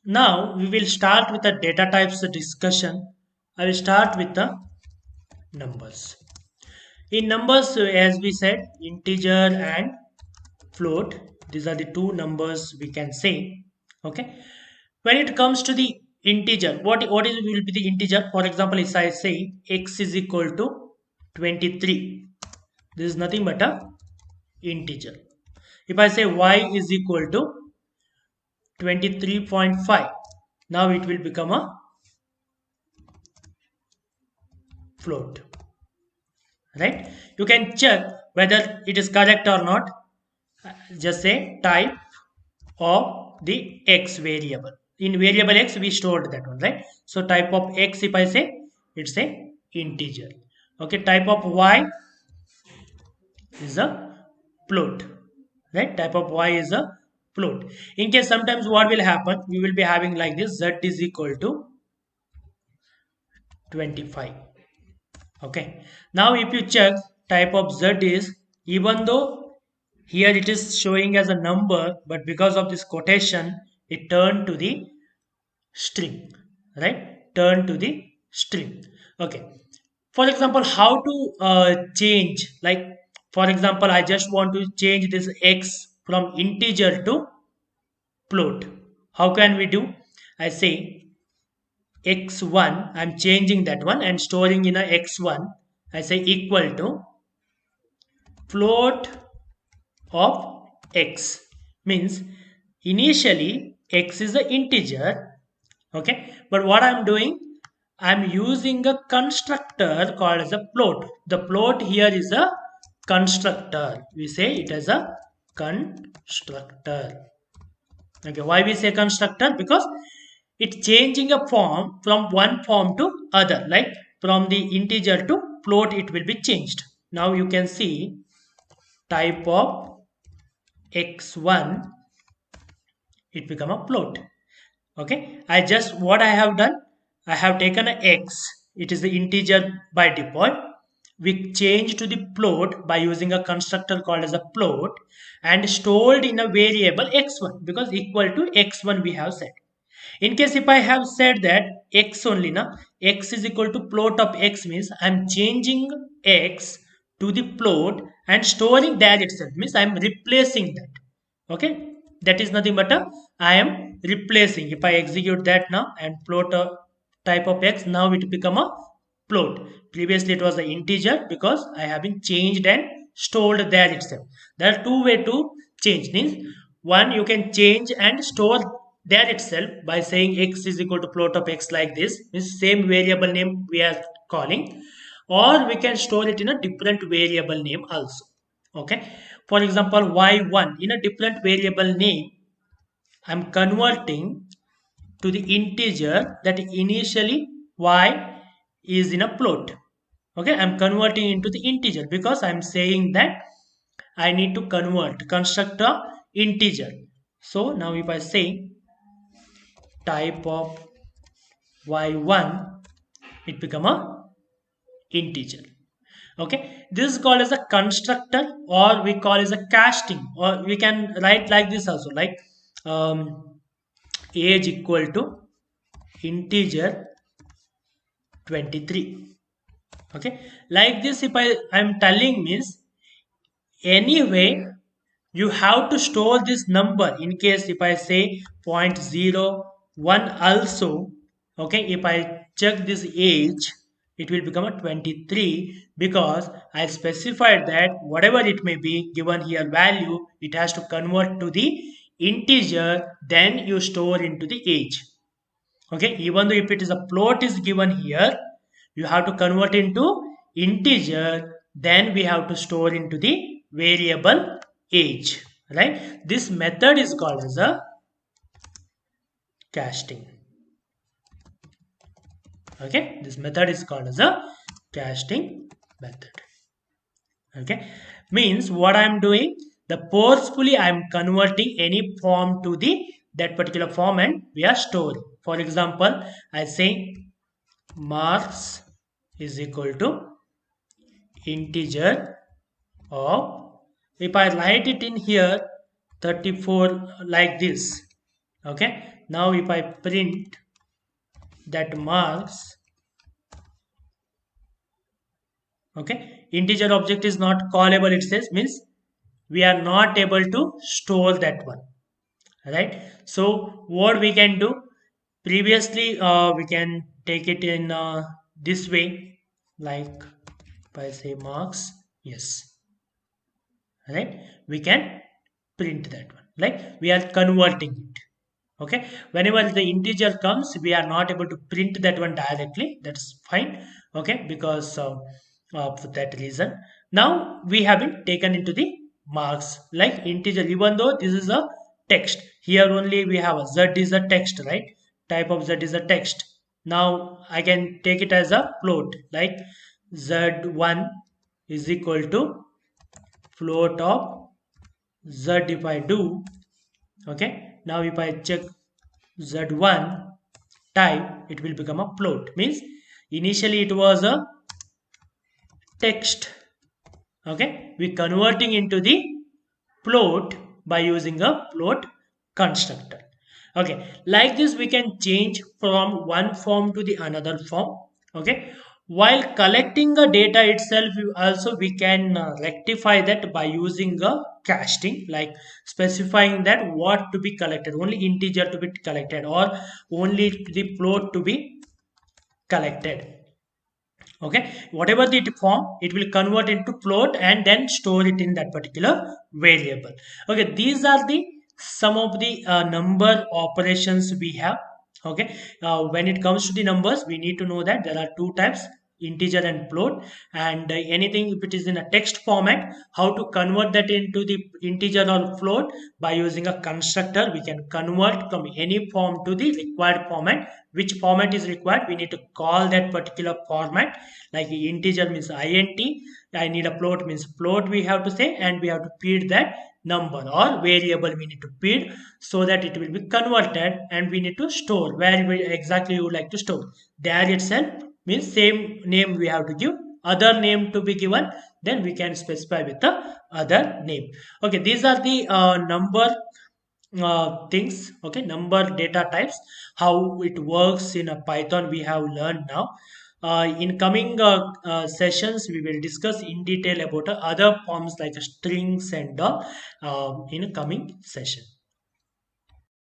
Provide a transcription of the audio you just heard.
Now we will start with the data types discussion. I will start with the numbers. In numbers, as we said, integer and float. These are the two numbers we can say. Okay. When it comes to the integer, what is will be the integer? For example, if I say x is equal to 23, this is nothing but a integer. If I say y is equal to 23.5, now it will become a float, right? You can check whether it is correct or not. Just say type of the x variable. In variable x we stored that one, right? So type of x, if I say, it's a integer. Okay, type of y is a float, right? Type of y is a float. In case sometimes what will happen, we will be having like this: z is equal to 25. Okay, now if you check, type of z is, even though here it is showing as a number, but because of this quotation it turned to the string, right? Turn to the string. Okay, for example, how to change, like, for example, I just want to change this x from integer to float. How can we do? I say x1, I'm changing that one and storing in a x1. I say equal to float of x, means initially x is an integer. Okay, but what I'm doing, I'm using a constructor called as a float. The float here is a constructor, we say it as a constructor. Okay, why we say constructor? Because it's changing a form from one form to other, like from the integer to float it will be changed. Now you can see type of x1, it become a float. Okay, I just, what I have done, I have taken a x, it is the integer by default. We change to the float by using a constructor called as a float, and stored in a variable x1, because equal to x1 we have set. In case if I have said that x only, na, x is equal to float of x, means I'm changing x to the float and storing that itself, means I'm replacing that. Okay, that is nothing but a, I am replacing. If I execute that now and float a type of x, now it become a float. Previously it was an integer, because I have been changed and stored there itself. There are two way to change. Means one, you can change and store there itself by saying x is equal to float of x, like this, means same variable name we are calling, or we can store it in a different variable name also. Okay, for example, y1 in a different variable name, I'm converting to the integer that initially y is in a float. Okay, I'm converting into the integer because I'm saying that I need to convert, construct a integer. So now if I say type of y1, it become a integer. Okay, this is called as a constructor, or we call as a casting, or we can write like this also, like age equal to integer 23. Okay, like this, if I'm telling, means anyway you have to store this number. In case if I say 0.01 also, okay, if I check this age, it will become a 23, because I specified that whatever it may be given here value, it has to convert to the integer, then you store into the age. Okay, even though if it is a float is given here, you have to convert into integer, then we have to store into the variable age, right? This method is called as a casting. Okay, this method is called as a casting method. Okay, means what I'm doing, the forcefully I'm converting any form to the that particular form, and we are storing. For example, I say marks is equal to integer of, if I write it in here 34 like this. Okay, now if I print that marks, okay, integer object is not callable, it says, means we are not able to store that one, right? So what we can do, previously we can take it in this way, like if I say marks, yes, right, we can print that one, like we are converting it. Okay, whenever the integer comes we are not able to print that one directly, that's fine. Okay, because of that reason, now we have been taken into the marks like integer, even though this is a text, here only we have a z is a text, right? Type of z is a text. Now I can take it as a float, like z1 is equal to float of z if I do. Okay, now if I check z1 type, it will become a float, means initially it was a text. Okay, we converting into the float by using a float constructor. Okay, like this we can change from one form to the another form. Okay, while collecting the data itself, also we can rectify that by using a casting, like specifying that what to be collected, only integer to be collected or only the float to be collected. Okay, whatever the form, it will convert into float and then store it in that particular variable. Okay, these are the some of the number operations we have. Okay, when it comes to the numbers, we need to know that there are two types, integer and float. And anything if it is in a text format, how to convert that into the integer or float, by using a constructor we can convert from any form to the required format. Which format is required, we need to call that particular format, like integer means int, I need a float means float we have to say, and we have to feed that number or variable we need to feed, so that it will be converted, and we need to store where we exactly you would like to store. There itself means same name we have to give, other name to be given, then we can specify with the other name. Okay, these are the number things. Okay, number data types, how it works in a Python we have learned now. In coming sessions we will discuss in detail about other forms like strings and in a coming session.